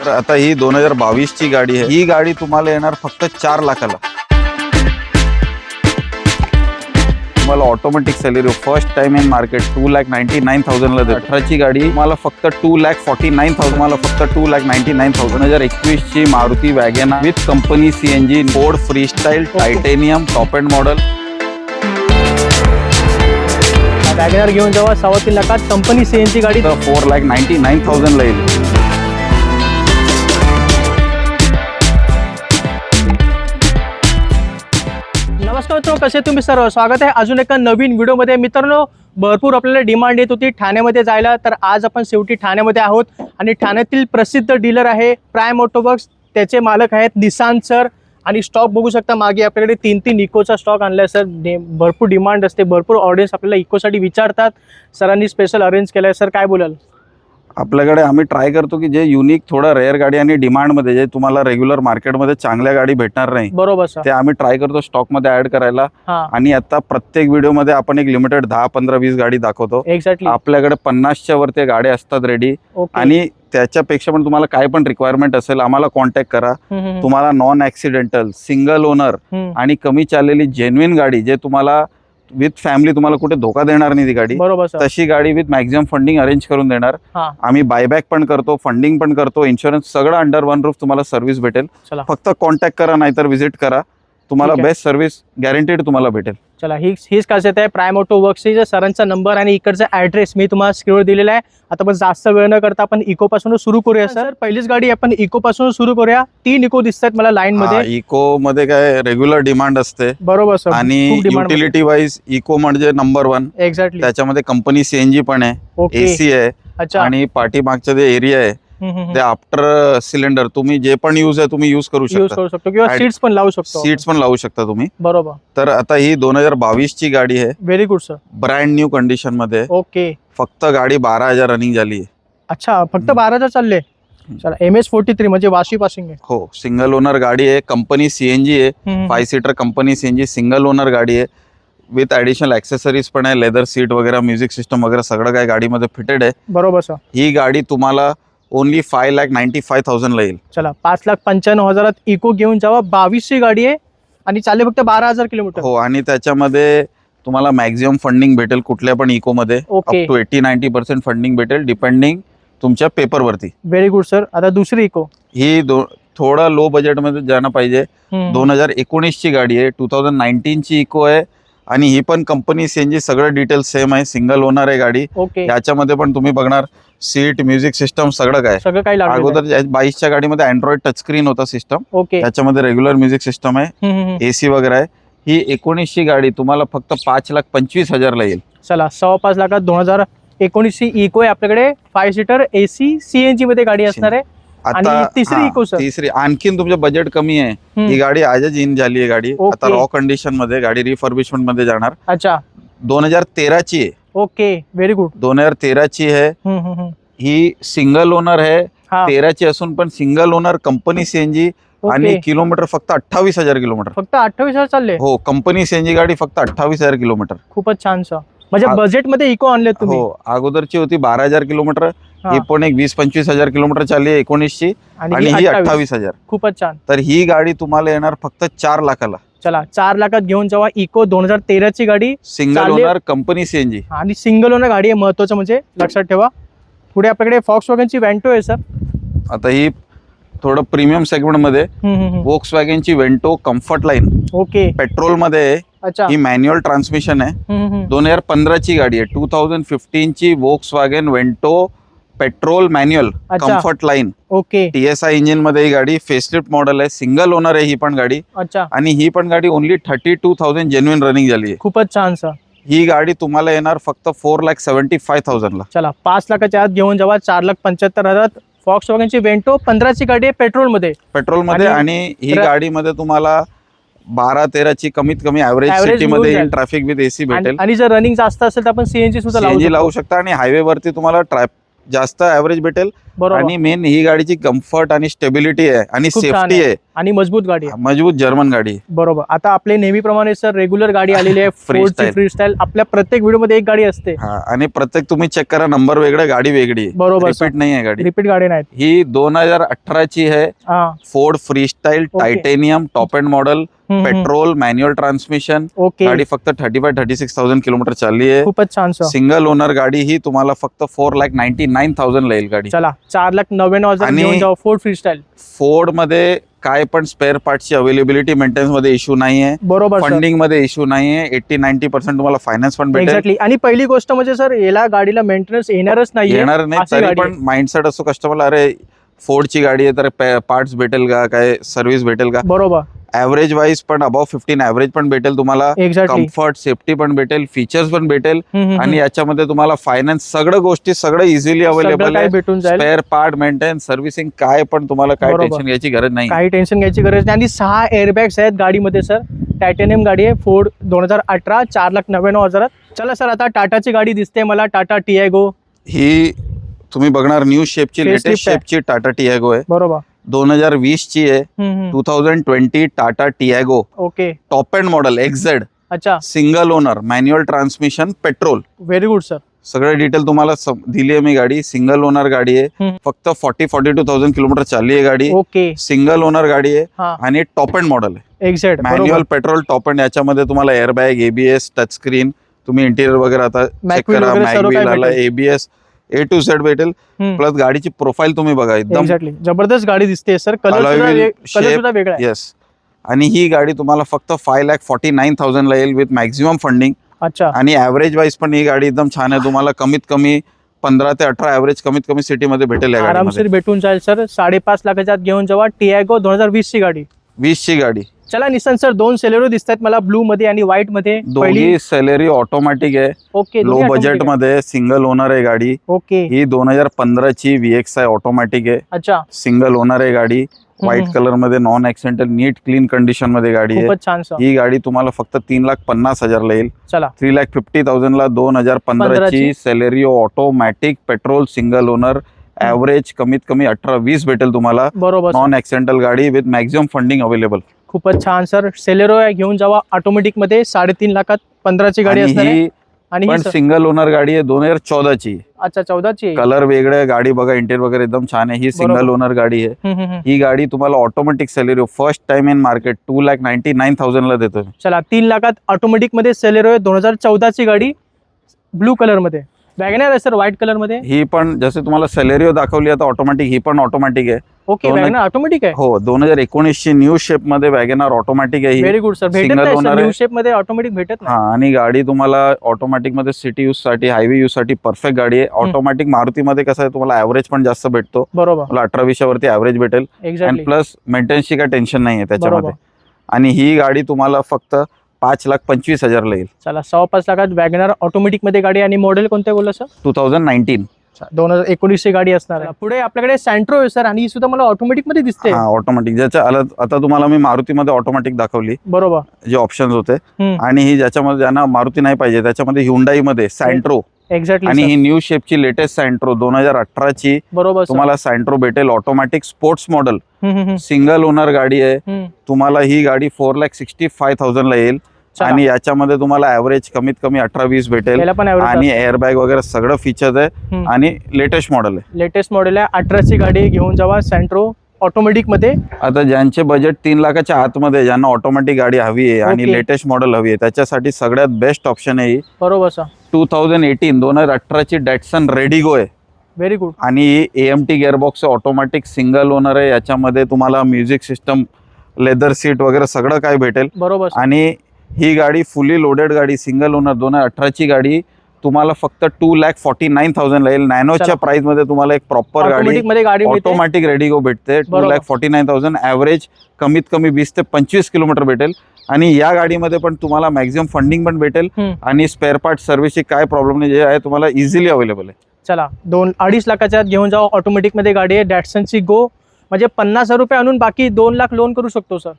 तर आता ही 2022 ची गाडी आहे। ही गाडी तुम्हाला येणार फक्त 4 लाखाला। तुम्हाला automatic salary first time in market 2,99,000 ला देतो। 18 ची गाडी तुम्हाला फक्त 2,49,000 मला फक्त 2,99,000। 2021 ची Maruti wagon with company CNG Ford freestyle titanium top end model. WagonR घेऊन जेव्हा 3.25 लाखात कंपनी सीएनजी गाडी 4,99,000 ला येईल। नमस्कार मित्रांनो, कसे तुम्ही सर्व? स्वागत आहे अजून एका नवीन व्हिडिओमध्ये। मित्रांनो, भरपूर आपल्याला डिमांड येत होती ठाण्यामध्ये जायला, तर आज आपण शेवटी ठाण्यामध्ये आहोत आणि ठाण्यातील प्रसिद्ध डीलर आहे प्राइम ऑटोवर्क्स। त्याचे मालक आहेत निशांत सर आणि स्टॉक बघू शकता मागे आपल्याकडे 3 इकोचा स्टॉक आणलाय सर। भरपूर डिमांड असते, भरपूर ऑडियन्स आपल्याला इकोसाठी विचारतात, सरांनी स्पेशल अरेंज केलाय। सर काय बोलाल? आपल्याकडे आम्ही ट्राय करतो की जे युनिक थोडा रेअर गाडी आणि डिमांड मध्ये जे तुम्हाला रेग्युलर मार्केटमध्ये चांगल्या गाडी भेटणार नाही, बरोबर सर, ते आम्ही ट्राय करतो स्टॉक मध्ये ऍड करायला। हां, आणि आता प्रत्येक व्हिडिओ मध्ये आपण एक लिमिटेड 10, 15, 20 गाडी दाखवतो। एक्झॅक्टली आपल्याकडे 50च्या वरती गाड्या असतात रेडी। ओके। आणि त्याच्यापेक्षा पण तुम्हाला काय पण रिक्वायरमेंट असेल आम्हाला कॉन्टॅक्ट करा। तुम्हाला नॉन ऍक्सिडेंटल सिंगल ओनर आणि कमी चाललेली जेन्युइन गाडी जे तुम्हाला विथ फॅमिली तुम्हाला कुठे धोका देणार नाही ती गाडी, बरोबर सर, तशी गाडी विथ मॅक्झिमम फंडिंग अरेंज करून देणार। हां, आम्ही बायबॅक पण करतो, फंडिंग पण करतो, इन्शुरन्स सगळं अंडर वन रूफ तुम्हाला सर्व्हिस भेटेल। चला फक्त कॉन्टॅक्ट करा नाहीतर व्हिजिट करा, तुम्हाला ठीक आहे। बेस्ट सर्व्हिस गॅरंटीड तुम्हाला भेटेल। चला हीच खासियत आहे प्राइम ऑटोवर्क्सची। सरांचा नंबर आणि इकडचा ॲड्रेस मी तुम्हाला स्क्रीनवर दिलेला आहे। आता पण जास्त वेळ न करता आपण इको पासून सुरू करूया सर। पहिलीच गाडी आपण इको पासून सुरू करूया। 3 इको दिसतात मला लाईन मध्ये। इको मध्ये काय रेग्युलर डिमांड असते, बरोबर सर, आणि युटिलिटी वाईज इको म्हणजे नंबर 1। एक्झॅक्टली, त्याच्यामध्ये कंपनी सीएनजी पण आहे, ओके, एसी आहे, अच्छा, आणि पाठीमागचा जे एरिया आहे ते आफ्टर सिलेंडर तुम्ही जे पण यूज आहे तुम्ही यूज करू यूज शकता। करू शकतो किंवा सीट्स पण लावू शकतो। सीट्स पण लावू शकता तुम्ही। बरोबर, तर आता ही 2022 ची गाडी आहे, very good sir, brand new condition मध्ये। ओके, फक्त गाडी 12,000 रनिंग झाली आहे। अच्छा, फक्त 12,000 चालले। चला, MS43 म्हणजे वाशी पासिंग आहे। हो, सिंगल ओनर गाडी आहे, कंपनी सीएनजी आहे, 5 seater company CNG single owner गाडी आहे, विथ ऍडिशनल ऍक्सेसरीज पण आहे, लेदर सीट वगैरे, म्युझिक सिस्टम वगैरे सगळं काय गाडीमध्ये फिटेड आहे। बरोबर सर, ही गाडी तुम्हाला ओनली 5,95,000 ला येईल। चला, 5,95,000 इको घेऊन जावा। 22 ची गाडी आहे आणि चालले फक्त 12,000 किलोमीटर। हो, आणि त्याच्यामध्ये तुम्हाला मॅक्झिमम फंडिंग भेटेल कुठल्या पण इको मध्ये, ओके, अप टू 80-90% फंडिंग भेटेल डिपेंडिंग तुमच्या पेपर वरती। Very good sir. आता दुसरी इको ही थोडा लो बजेट मध्ये जाणं पाहिजे। 2019 ची गाडी आहे, 2019 ची इको आहे, आणि ही पण कंपनी सीएनजी, सगळं डिटेल्स सेम आहे, सिंगल ओनर आहे गाडी। ओके, याच्यामध्ये पण तुम्ही बघणार सीट, म्युझिक सिस्टम सगळं काय, सगळं काही लागलं। अगोदर 22च्या गाडीमध्ये अँड्रॉइड टच स्क्रीन होता सिस्टम, ओके, त्याच्यामध्ये रेग्युलर म्युझिक सिस्टम आहे, एसी वगैरे आहे। ही 19 ची गाडी तुम्हाला फक्त 5,25,000 ला येईल। चला, 5.25 लाखात 2019 ची इको आहे आपल्याकडे, 5 सीटर एसी सीएनजी मध्ये गाडी असणार आहे। आणि तिसरी इको सर? तिसरी आणखीन तुमचं बजेट कमी आहे, ही गाडी आजच इन झाली आहे गाडी, आता रॉ कंडिशन मध्ये गाडी रिफर्बिशमेंट मध्ये जाणार। अच्छा, 2013 ची आहे। Okay, very good. 2013 ची आहे, ही सिंगल ओनर आहे, 13 ची असून पण सिंगल ओनर कंपनी सीएनजी, आणि किलोमीटर फक्त 28,000 किलोमीटर। फक्त 28,000 चालले? हो, कंपनी सीएनजी गाडी फक्त 28,000 किलोमीटर। खूपच छान सर, म्हणजे बजेट मध्ये इको आणले तुम्ही। हो, अगोदरची होती 12,000 किलोमीटर, ही पण एक 20-25,000 किलोमीटर चालली आहे 19 ची, आणि ही 28,000। खूपच छान। तर ही गाडी तुम्हाला येणार फक्त 4 लाखाला। चला, 4 लाखात घेऊन जावा इको, 2013 ची गाडी, सिंगल ओनर कंपनी सीएनजी, आणि सिंगल ओनर गाडी आहे, महत्वाचं म्हणजे लक्षात ठेवा। पुढे आपल्याकडे फॉक्सवॅगनची वेंटो आहे सर। आता ही थोडं प्रीमियम सेगमेंट मध्ये वोक्सवॅगनची Vento comfort line, okay, petrol मध्ये आहे। अच्छा, ही मॅन्युअल ट्रान्समिशन आहे, 2015 ची गाडी आहे, 2015 ची Volkswagen Vento petrol manual comfort line, okay, TSI engine मध्ये ही गाडी, फेसलिफ्ट मॉडेल आहे, सिंगल ओनर आहे ही पण गाडी। अच्छा, आणि ही पण गाडी ओनली 32,000 जेन्युइन रनिंग झाली आहे। खूपच छान सर। ही गाडी तुम्हाला येणार फक्त 4,75,000 ला। चला, 5 लाखाच्या आत घेऊन जावा, 4,75,000 फॉक्सवॅगनची वेंटो, 15 ची गाडी आहे, पेट्रोल मध्ये, आणि ही गाडीमध्ये तुम्हाला 12-13 ची कमीत कमी ऍव्हरेज सिटी मध्ये इन ट्रॅफिक विथ एसी भेटेल। आणि जर रनिंग जास्त असेल तर आपण सीएनजी सुद्धा लावू शकता, आणि हायवे वरती तुम्हाला जास्त ऍव्हरेज भेटेल बरोबर आणि मेन ही गाडीची कम्फर्ट आणि स्टेबिलिटी आहे आणि खूप छान सेफ्टी आहे. आणि मजबूत गाडी आहे. मजबूत जर्मन गाडी आहे. बरोबर. आता आपले नेहमीप्रमाणे सर रेग्युलर गाडी आलेली आहे फोर्डची Freestyle. Free style. आपल्या प्रत्येक व्हिडिओ मध्ये एक गाडी असते. हा, आणि प्रत्येक तुम्ही चेक करा, नंबर वेगळा, गाडी वेगळी आहे. बरोबर रिपीट नाही आहे गाडी. रिपीट गाडी नाहीत. ही 2018 ची आहे. हा. Ford freestyle Okay. Titanium top end model, petrol manual transmission. Okay. गाडी फक्त 35-36,000 किलोमीटर चालली आहे. खूपच छान सर. सिंगल ओनर गाडी ही तुम्हाला फक्त 4,99,000 ला येईल गाडी. चला 4,99,000 आणि- घेऊन जाऊ फोर्ड फ्री स्टाईल. फोर्ड मध्ये काय पण स्पेअर पार्टची अवेलेबिलिटी मेंटेनन्स मध्ये इश्यू नाहीये. बरोबर सर. फंडिंग मध्ये इश्यू नाहीये. 80-90% तुम्हाला फायनान्स पण भेटेल. एक्झॅक्टली. आणि पहिली गोष्ट म्हणजे सर याला गाडीला मेंटेनन्स येणारच नाहीये. येणार नाही. अशी तरी गाडी पण माइंडसेट असतो कस्टमरला, अरे फोर्डची गाडी आहे तर पार्ट्स भेटेल का, काय सर्व्हिस भेटेल का. बरोबर. ऍव्हरेज वाईज पण अबाव 15 ऍव्हरेज पण भेटेल तुम्हाला. एक्झॅक्टली. कम्फर्ट सेफ्टी पण भेटेल, फीचर्स पण भेटेल आणि याच्यामध्ये तुम्हाला फायनान्स सगळं गोष्टी सगळं इझिली अवेलेबल आहे. भेटून जाईल. स्पेअर पार्ट, मेंटेनन्स, सर्व्हिसिंग काय पण तुम्हाला काय बरोबर. टेन्शन घ्यायची गरज नाही. काही टेन्शन घ्यायची गरज नाही. आणि 6 एअरबॅग्स आहेत गाडीमध्ये सर. टायटेनियम गाडी आहे. फोर्ड 2018 4,99,000. चला सर, आता टाटाची गाडी दिसते मला, टाटा टियागो. ही तुम्ही बघणार न्यू शेपची, Facelift लेटेस्ट आहे. शेपची टाटा टियागो आहे. बरोबर. 2020 ची आहे. 2020 Tata Tiago okay. Top end model XZ, अच्छा. Single owner, manual transmission, petrol. Very good sir. सगळे डिटेल तुम्हाला दिली आहे मी. गाडी सिंगल ओनर गाडी आहे. फक्त 42,000 किलोमीटर चालली आहे गाडी. ओके. सिंगल ओनर गाडी आहे हा. आणि टॉप एंड मॉडेल आहे. Exact. Manual, petrol, top end. याच्यामध्ये तुम्हाला एअरबॅग, एबीएस, टच स्क्रीन, तुम्ही इंटिरियर वगैरे आता चेक Macwheel करा, वगैरे सर्व काय मॅगव्हील आला, भेटेल. एबीएस, A to Z भेटेल. प्लस गाडीची प्रोफाईल तुम्ही बघा, एकदम एक्झॅक्टली जबरदस्त गाडी दिसते सर. कलर Alloy सुद्धा wheel, कलर shape. सुद्धा वेगळा आहे. येस. आणि ही गाडी तुम्हाला फक्त 5,49,000 ला येईल विथ मॅक्झिमम फंडिंग. अच्छा. आणि ऍव्हरेज वाईज पण ही गाडी एकदम छान आहे. तुम्हाला कमीत कमी 15 ते 18 ऍव्हरेज कमीत कमी सिटीमध्ये भेटेल. या गाडीमध्ये आरामशीर भेटून जाईल सर. 5.5 लाखाच्या आत घेऊन जावा. टियागो 2020 ची गाडी. 20 ची गाडी. चला निसान सर, 2 सेलेरो दिसतात मला, ब्लू मध्ये आणि व्हाईट मध्ये. दोन्ही सेलेरी ऑटोमॅटिक आहे. ओके. लो बजेट मध्ये सिंगल ओनर आहे गाडी. ओके. ही 2015 ची VXI ऑटोमॅटिक आहे. अच्छा. सिंगल ओनर आहे गाडी. व्हाईट कलर मध्ये, नॉन ऍक्सिडेंटल, नीट क्लीन कंडिशन मध्ये गाडी आहे. खूपच छान सर. ही गाडी तुम्हाला फक्त 3,50,000 ला येईल. चला. 3,50,000 ला 2015 ची Celerio automatic, petrol, single owner, average कमीत कमी 18-20 भेटेल तुम्हाला. बरोबर. नॉन ऍक्सिडेंटल गाडी विथ मॅक्झिमम फंडिंग अवेलेबल. खूपच छान सर. सेलेरो घेऊन जावा ऑटोमॅटिक मध्ये. 3.5 लाखात 15 ची गाडी असणार आहे. आणि पण ही सर. सिंगल ओनर गाडी आहे, 2014 ची. अच्छा, 14 ची. कलर वेगळे, गाडी बघा, इंटेरियर वगैरे एकदम छान आहे. ही सिंगल ओनर गाडी आहे. ही गाडी तुम्हाला automatic Celerio first time in market 2,99,000 ला देतो. चला, 3 लाखात ऑटोमॅटिक मध्ये सेलेरो आहे. 2014 ची गाडी, ब्लू कलर मध्ये. वॅगनर आहे सर, व्हाईट कलर मध्ये. ही पण जसे तुम्हाला सेलेरिओ दाखवली आता ऑटोमॅटिक, ही पण ऑटोमॅटिक आहे. ओके. वॅगनर ऑटोमॅटिक आहे. हो, 2019 ची न्यू शेप मध्ये वॅगनर ऑटोमॅटिक आहे. Very good sir. भेटत Single नाही owner सर, आहे. न्यू शेप मध्ये ऑटोमॅटिक भेटत नाही. हा, आणि गाडी तुम्हाला ऑटोमॅटिक मध्ये सिटी यूज साठी, हायवे यूज साठी परफेक्ट गाडी आहे. ऑटोमॅटिक मारुतीमध्ये कसं आहे, तुम्हाला ऍव्हरेज पण जास्त भेटतो. बरोबर. मला 18-20 वरती ऍव्हरेज भेटेल. एक्झॅक्टली. आणि प्लस मेंटेनन्सची काय टेन्शन नाही आहे त्याच्यामध्ये. बरोबर. आणि ही गाडी तुम्हाला फक्त 5,25,000 ला येईल. चला, 5.5 लाखात वॅगनर ऑटोमॅटिक मध्ये गाडी. आणि मॉडेल कोणते बोलला सर? 2019. 2019 ची गाडी असणार आहे. पुढे आपल्याकडे सँट्रो आहे सर, आणि ही सुद्धा मला ऑटोमॅटिक मध्ये दिसते. हा, ऑटोमॅटिक. ज्याच्या आता तुम्हाला मी मारुतीमध्ये ऑटोमॅटिक दाखवली, बरोबर. जे ऑप्शन्स होते. आणि ही ज्याच्यामध्ये ज्यांना मारुती नाही पाहिजे त्याच्यामध्ये ह्युंडाई मध्ये सँट्रो. एक्झॅक्टली. आणि ही न्यू शेपची लेटेस्ट सँट्रो 2018 ची. बरोबर. तुम्हाला सँट्रो भेटेल automatic, sports model, single owner गाडी आहे. तुम्हाला ही गाडी 4,65,000 ला येईल. आणि याच्यामध्ये तुम्हाला ऍव्हरेज कमीत कमी 18-20 भेटेल. आणि एअरबॅग वगैरे सगळं फीचर्स आहे. आणि लेटेस्ट मॉडेल आहे. लेटेस्ट मॉडेल आहे. 18 ची गाडी घेऊन जावा सँट्रो ऑटोमॅटिक मध्ये. आता ज्यांचे बजेट 3 लाखाच्या आतमध्ये, ज्यांना ऑटोमॅटिक गाडी हवी आहे आणि लेटेस्ट मॉडेल हवी आहे, त्याच्यासाठी सगळ्यात बेस्ट ऑप्शन आहे. बरोबर सर. 2018 ची डॅटसन रेडिगो आहे. Very good. आणि AMT gearbox automatic, single owner आहे. याच्यामध्ये तुम्हाला म्युझिक सिस्टम, लेदर सीट वगैरे सगळं काय भेटेल. बरोबर. आणि ही गाडी फुली लोडेड गाडी, सिंगल ओनर 2018 ची गाडी तुम्हाला फक्त 2,49,000 ला येईल. नॅनोच्या प्राइस मध्ये तुम्हाला एक प्रॉपर गाडी ऑटोमॅटिक रेडिगो भेटते. 2,49,000. ऍव्हरेज कमीत कमी 20 ते 25 किलोमीटर भेटेल. आणि या गाडीमध्ये पण तुम्हाला मॅक्झिमम फंडिंग पण भेटेल. आणि स्पेअर पार्ट सर्व्हिसची काय प्रॉब्लेम नाही, जे आहे तुम्हाला इझिली अवेलेबल आहे. चला, 2-2.5 लाखाच्या आत घेऊन जावा. ऑटोमॅटिक मध्ये गाडी आहे. डॅटसनची गो. म्हणजे 50,000 रुपये आणून बाकी 2 लाख लोन करू शकतो सर.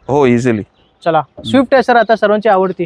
हो, इझिली. चला, स्विफ्ट आहे सर, आता सर्वांची आवडती.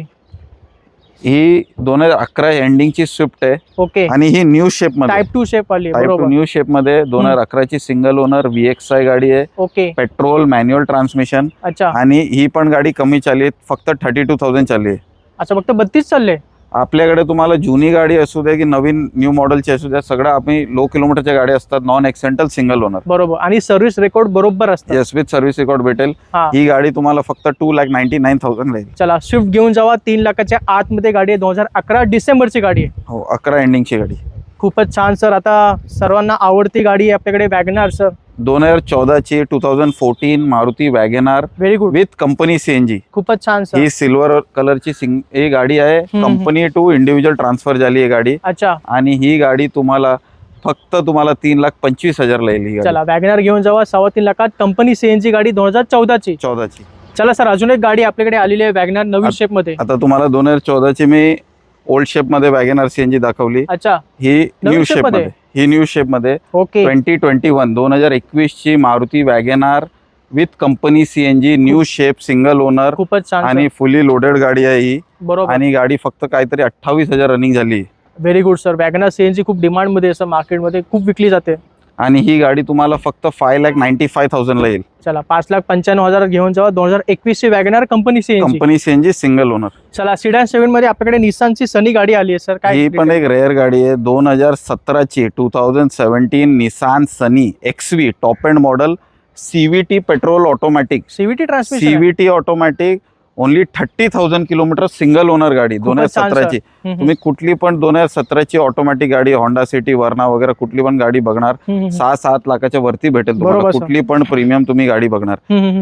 ही 2011 एंडिंगची स्विफ्ट आहे ओके. आणि ही न्यू शेप मध्ये, टाइप 2 शेप वाली, टाइप बरोबर. न्यू शेप मध्ये 2011 ची सिंगल ओनर VXI गाडी आहे. ओके. Petrol manual transmission. अच्छा. आणि ही पण गाडी कमी चालली आहे, फक्त 32,000 चालली आहे. अच्छा, फक्त 32 चालले. आपल्याकडे तुम्हाला जुनी गाडी असू दे की नवीन न्यू मॉडेलची असू द्या, सगळं आम्ही लो किलोमीटरच्या गाड्या असतात, नॉन एक्सेंटल सिंगल ओनर. बरोबर. आणि सर्व्हिस रेकॉर्ड बरोबर असतं. येस, विथ सर्व्हिस रेकॉर्ड भेटेल. हा. ही गाडी तुम्हाला फक्त 2,99,000 राहील. चला, स्विफ्ट घेऊन जावा. 3 लाखाच्या आतमध्ये गाडी आहे. 2011 डिसेंबरची गाडी आहे. हो, 11 एंडिंगची गाडी. खूपच छान सर. आता सर्वांना आवडती गाडी आहे आपल्याकडे वॅगनार सर. 2014 ची 2014 Maruti WagonR very good. With company CNG. खूपच छान सर. ही सिल्वर कलरची ही गाडी आहे. कंपनी टू इंडिव्हिज्युअल ट्रान्सफर झाली आहे गाडी. अच्छा. आणि ही गाडी तुम्हाला फक्त 3,25,000 ला येईल ही गाडी. चला, वॅगनार घेऊन जावा 3.25 लाखात. कंपनी CNG गाडी 2014 ची. 14 ची. चला सर, अजून एक गाडी आपल्याकडे आलेली आहे वॅगनार नवीन शेप मध्ये. आता तुम्हाला 2014 ची मी ओल्ड शेप मध्ये वॅगनार CNG दाखवली. अच्छा. ही नवीन न्यू shape शेप मध्ये, ही न्यू शेप मध्ये ओके. 2021 ची Maruti WagonR with company CNG new shape single owner खूपच छान आणि फुली लोडेड गाडी आहे ही. बरोबर. आणि गाडी फक्त काहीतरी 28,000 रनिंग झाली. Very good sir. WagonR CNG खूप डिमांड मध्ये असं मार्केटमध्ये खूप विकली जाते. आणि ही गाडी तुम्हाला फक्त 5,95,000 ला येईल. चला, 5,95,000 घेऊन जावा. 2021 ची WagonR company CNG single owner. चला, सिडॅन 7 मध्ये आपल्याकडे निसानची सनी गाडी आली आहे सर. काय ही पण एक रेअर गाडी आहे. 2017 ची 2017 निसान सनी XV top end model CVT petrol automatic. CVT transmission. CVT automatic only 30,000 kilometre single owner गाडी 2017 ची. तुम्ही कुठली पण 2017 ची ऑटोमॅटिक गाडी होंडा सिटी वर्ना वगैरे कुठली पण गाडी बघणार 6-7 लाखाच्या वरती भेटेल तुम्हाला. बरोबर, कुठली पण प्रीमियम तुम्ही गाडी बघणार.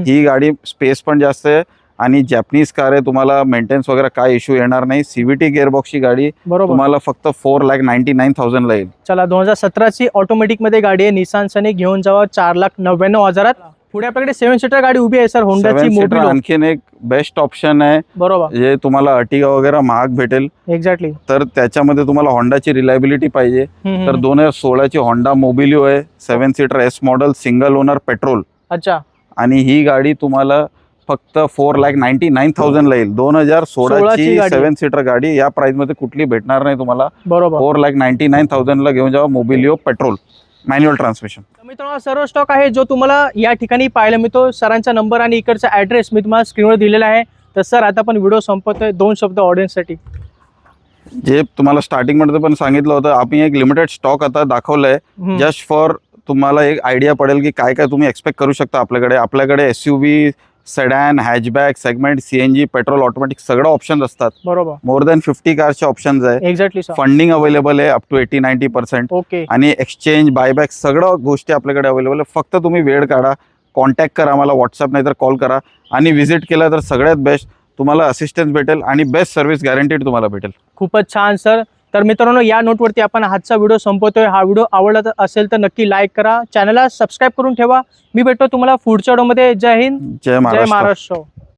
ही गाडी स्पेस पण जास्त आहे आणि जॅपनीज कार आहे. तुम्हाला मेंटेनन्स वगैरे काय इश्यू येणार नाही. CVT गिअरबॉक्सची गाडी बरोबर. तुम्हाला फक्त 4,99,000 ला येईल. चला, 2017 ची ऑटोमॅटिक मध्ये गाडी आहे निसान सनी घेऊन जावा 4,99,000. पुढे आपल्याकडे 7 सीटर गाडी उभी आहे सर, होंडाची 7 सीटर मोबिलो. आणखीन एक बेस्ट ऑप्शन आहे. बरोबर. जे तुम्हाला अर्टिगा वगैरे महाग भेटेल. एक्झॅक्टली. तर त्याच्यामध्ये तुम्हाला होंडाची रिलायबिलिटी पाहिजे तर 2016 ची होंडा मोबिलिओ आहे. 7 seater S model single owner petrol. अच्छा. आणि ही गाडी तुम्हाला फक्त 4,99,000 ला येईल. 2016 ची 7 सीटर गाडी या प्राइस मध्ये कुठली भेटणार नाही तुम्हाला. बरोबर. 4,99,000 ला घेऊन जावा मोबिलिओ पेट्रोल मॅन्युअल ट्रान्समिशन. मित्रांनो, सर्व स्टॉक आहे जो तुम्हाला या ठिकाणी पाहायला मिळतो. सरांचा नंबर आणि इकडचा ऍड्रेस मी तुम्हाला स्क्रीनवर दिलेला आहे. तर सर, आता आपण व्हिडिओ संपवतोय. 2 शब्द ऑडियन्स साठी. जे तुम्हाला स्टार्टिंग मध्ये पण सांगितलं होतं, आम्ही एक लिमिटेड स्टॉक आता दाखवलंय जस्ट फॉर तुम्हाला एक आयडिया पडेल की काय काय तुम्ही एक्सपेक्ट करू शकता. आपल्याकडे SUV sedan hatchback segment CNG petrol automatic सगळं ऑप्शन असतात. बरोबर. मोर दॅन 50 कारचे ऑप्शन्स आहे. Exactly sir. फंडिंग अवेलेबल आहे अप टू 80-90%. ओके. आणि एक्सचेंज बायबॅक सगळं गोष्टी आपल्याकडे अवेलेबल आहे. फक्त तुम्ही वेळ काढा, कॉन्टॅक्ट करा आम्हाला, व्हॉट्सअप नाही तर कॉल करा आणि व्हिजिट केला तर सगळ्यात बेस्ट तुम्हाला असिस्टन्स भेटेल आणि बेस्ट सर्व्हिस गॅरंटीड तुम्हाला भेटेल. खूपच छान सर. तर मित्रांनो, या नोटवरती आपण आजचा व्हिडिओ संपवतोय. हा व्हिडिओ आवडला असेल तर नक्की लाईक करा, चॅनलला सबस्क्राईब करून ठेवा. मी भेटतो तुम्हाला पुढच्या व्हिडिओमध्ये. जय हिंद, जय जय महाराष्ट्र. महाराष्ट्र.